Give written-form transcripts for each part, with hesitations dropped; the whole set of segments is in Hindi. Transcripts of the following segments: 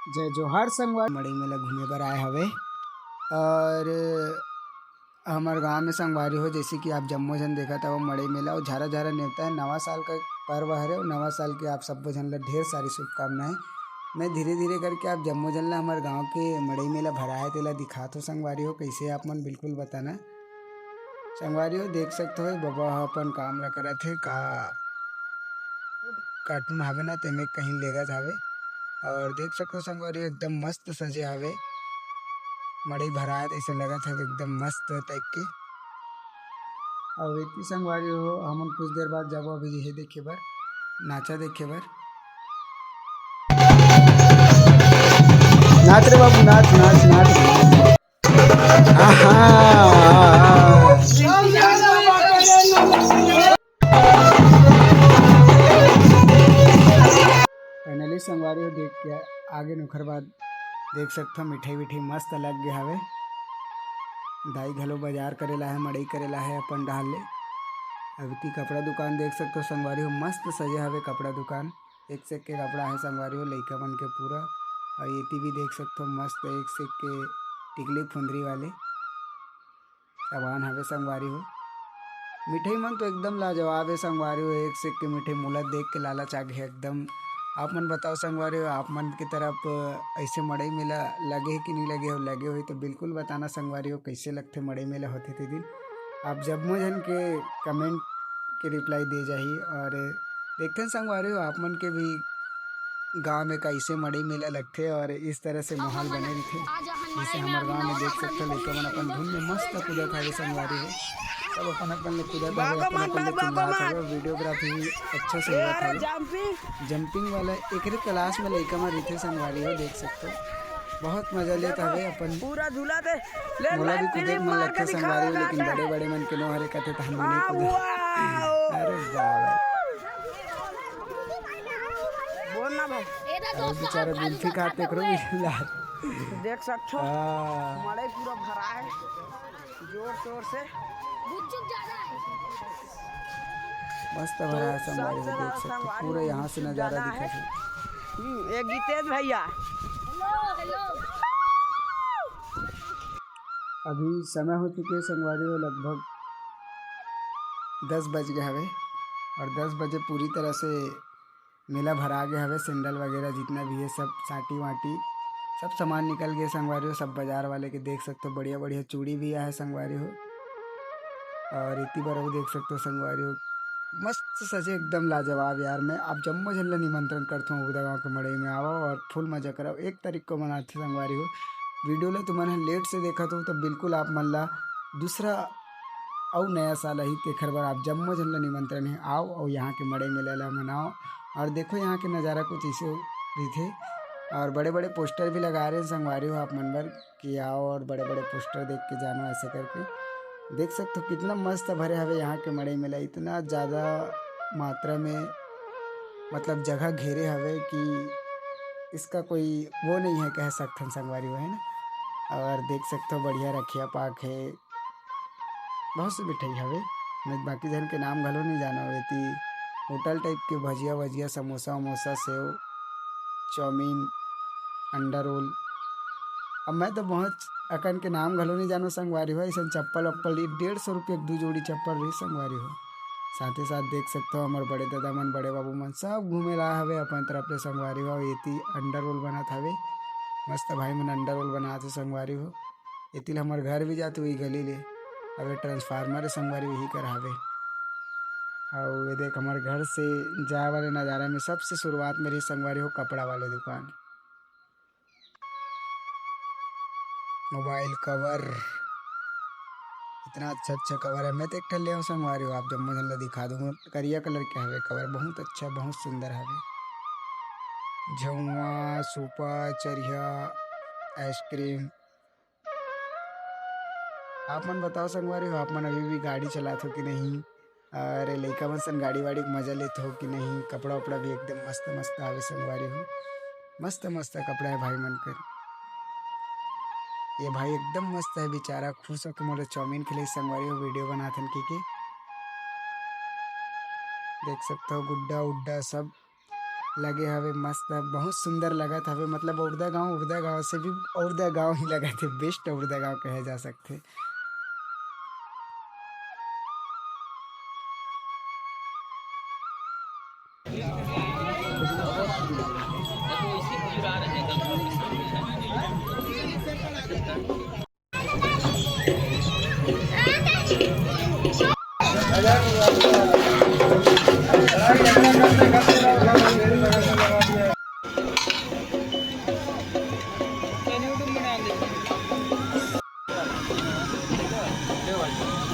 जय जोहार संगवारी मड़ई मेला घूमे बर आए हवे और हमार गांव में संगवारी हो जैसे कि आप जम्मो जन देखा था वो मड़ई मेला और झारा झारा नेवता है नवा साल का पर्व हरे और नवा साल के आप सबो जन ला ढेर सारी शुभकामनाएं। मैं धीरे धीरे करके आप जम्मो जन ला हमारे गांव के मड़ई मेला भरा है तेला दिखात हो संगवारी हो कैसे आप मन बिल्कुल बताना संगवारी हो। देख सकते हो बाबा अपन काम ला करत हे का कार्टून हावे ना तेमे कहीं लेगत हावे और देख सको संगवारी एकदम मस्त सजे हावे मड़ई भराए ऐसे लगत है एकदम मस्त टाइप के। और इतनी संगवारी हो हमन कुछ देर बाद जाबो अभी ये देखे बर नाचा देखे बर। नाच रे बाबू नाच नाच नाच फाइनली संगवारी हो देख के आगे नुखर बाद देख सकते हो मिठाई विठाई मस्त लग गया हवे। दाई घलो बाजार करेला है मड़ई करेला है अपन डाल ले। अब की कपड़ा दुकान देख सकते हो संगवारी हो मस्त सजे हवे कपड़ा दुकान एक से एक के कपड़ा है संगवारी हो लइका मन के पूरा। और ये भी देख सकते हो मस्त एक से एक के टिकली फुंदरी वाले सामान हवे संगवारी हो। मिठाई मन तो एकदम लाजवाब है संगवारी हो एक से एक के मिठाई मोला देख के लालच आ गया एकदम। आप मन बताओ संगवारी हो आप मन की तरफ ऐसे मड़ई मेला लगे कि नहीं लगे हो लगे हो तो बिल्कुल बताना संगवारी हो कैसे लगते मड़ई मेला होते थे दिन आप जम्मो जन के कमेंट के रिप्लाई दे जाही। और देखते हैं संगवारी हो आप मन के भी गांव में कैसे मड़ई मेला लगते और इस तरह से माहौल बने रहते। जैसे हमारे गांव में देख सकते हो लइका मन अपन धुन में मस्त कूदत हवे संगवारी हो सब अपन अपन ले कूदत हवे अपन अपन ले चिल्लात हवे वीडियोग्राफी भी अच्छा से होवत हवे। जंपिंग वाला एकरे क्लास में लइका मन रहिथे संगवारी हो देख सकते हो बहुत मजा लेत हवे अपन पूरा झूला दे मोला भी कूदे मन लगथे संगवारी हो लेकिन बड़े बड़े मन के नो हरे कथे त हम नहीं कूदा। अरे बाबा बोल ना भाई अरे बेचारा गुल्फी खाते करो यार देख सकते हो मड़ई पूरा भरा है जोर शोर से मस्त भरा है संगवारी हो देख सकते हो पूरे यहाँ से नज़ारा दिखे है। ये गीतेश भैया अभी समय हो चुके है संगवारी हो लगभग 10 बज गए हवे और 10 बजे पूरी तरह से मेला भरा गया हवे सैंडल वगैरह जितना भी है सब साटी वाटी सब सामान निकल गए संगवारी हो सब बाजार वाले के देख सकते हो बढ़िया बढ़िया चूड़ी भी आया है संगवारी हो। और इतनी बार वो देख सकते हो संगवारी हो मस्त सजे एकदम लाजवाब यार। मैं आप जम्मो जन ला निमंत्रण करता हूँ उदा गाँव के मड़ई में आओ और फुल मजा कराओ 1 तारीख को मनाते संगवारी हो। वीडियो ला तुमन लेट से देखा तो बिल्कुल आप मन ला दूसरा और नया साल ही तेखर बर आप जम्मो जन ला निमंत्रण है आओ और यहाँ के मड़ई मेला ला मनाओ और देखो यहाँ के नज़ारा कुछ ऐसे रही। और बड़े बड़े पोस्टर भी लगा रहे हैं संगवारी हो आप मन बर कि आओ और बड़े बड़े पोस्टर देख के जानो ऐसे करके देख सकते हो कितना मस्त भरे हवे यहाँ के मड़ई मेला इतना ज़्यादा मात्रा में मतलब जगह घेरे हवे कि इसका कोई वो नहीं है कह सकते संगवारी हो है ना। और देख सकते हो बढ़िया रखिया पाक है बहुत सी मिठाई हवे मैं बाकी जन के नाम घलो नहीं जानो वेती होटल टाइप के भजिया वजिया समोसा वमोसा सेव चाउमीन अंडा रोल। अब मैं तो बहुत अकन के नाम घलो नहीं जानो संगवारी हो ऐसा चप्पल वप्पल 150 रुपये 2 जोड़ी चप्पल रही संगवारी हो। साथ ही साथ देख सकते हो हमारे बड़े दादा मन बड़े बाबू मन सब घूमे ला हवे अपन तरफ ले संगवारी हो। एती अंडा रोल बनत हवे मस्त भाई मन अंडा रोल बनाते थे संगवारी हो। एती हमारे घर भी जाते वही गली ले अबे ट्रांसफार्मर संगवारी वही कर हवे। और ये देख हमारे घर से जाए वाले नज़ारा में सबसे शुरुआत मेरी संगवारी हो कपड़ा वाले दुकान मोबाइल कवर इतना अच्छा अच्छा कवर है। मैं तो एक ले संगवारी हो आप जम्मो जन ला दिखा दूँगा करिया कलर के हवे कवर बहुत अच्छा बहुत सुंदर हवे। झुआ सूपा चरिया आइसक्रीम आप मन बताओ संगवारी हो आप मन अभी भी गाड़ी चलाते हो कि नहीं। अरे लइका मन सन गाड़ी वाड़ी के मजा लेते हो कि नहीं। कपड़ा उपड़ा भी एकदम मस्त मस्त आवे संगवारी हो मस्त मस्त कपड़ा है भाई मन कर। ये भाई एकदम मस्त है बेचारा खुश होकर मोला चाउमीन खिलाई संगवारी हो वीडियो बनाथन की देख सकते हो गुड्डा उड्डा सब लगे हवे मस्त बहुत सुंदर लगत हवे मतलब उड़दा गाँव से भी उड़दा गाँव ही लगत है बेस्ट उड़दा गाँव कहे जा सकते।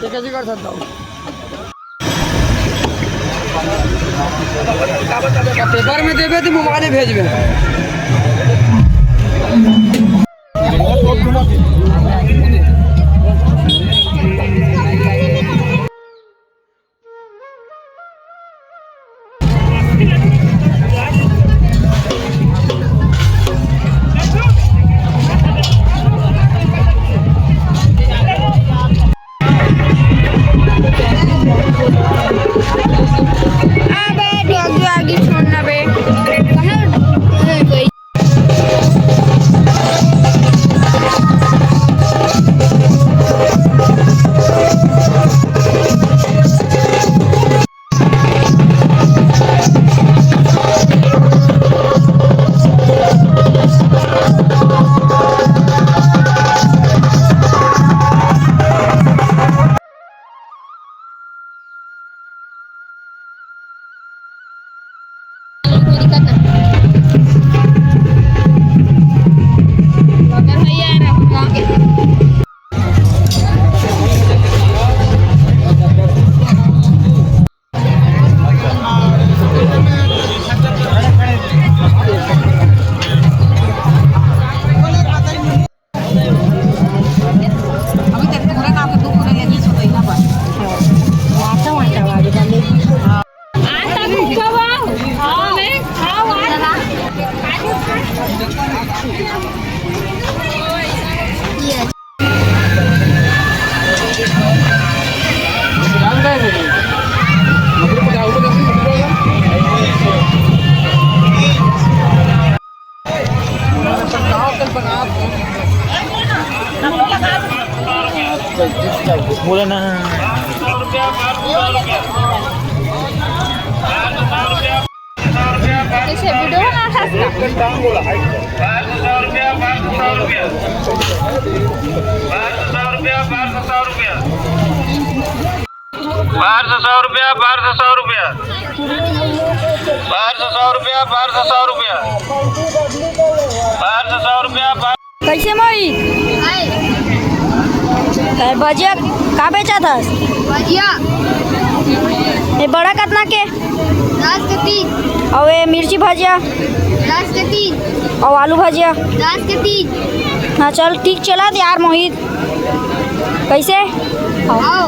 ये कैसे कर सकता हूँ पेपर में देवे तो मोबाइल भेजबे। अबे डॉगी आगे छोड़ना बे कहाँ गई। कोई दिक्कत नहीं मगर भैया है ना गाँव के। अभी तेरे पूरा काम कर तू पूरा लेके सो गई ना बस वाटा वाटा वाली डाले आता भूखा हुआ हां मैं खाओ ये बोला ना कैसे वीडियो बना सकता कैसे मोई भजिया का बेचा था भजिया ये बड़ा कितना के 10 के 3 और ये मिर्ची भजिया 10 के 3 और आलू भजिया 10 के 3 हाँ चल ठीक चला यार मोहित कैसे आओ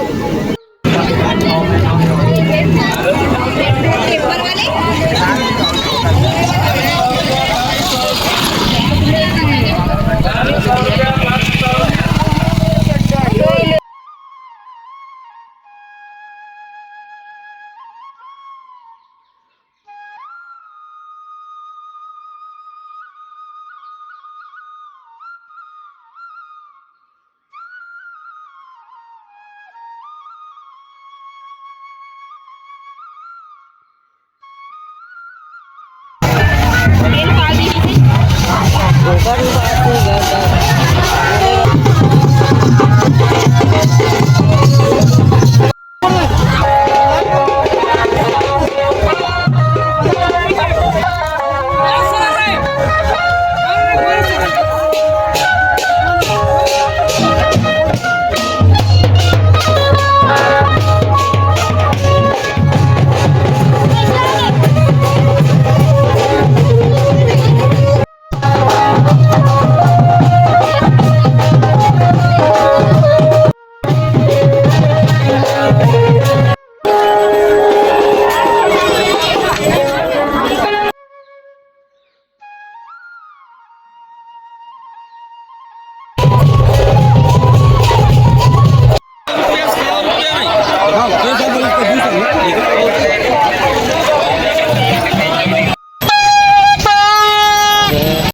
है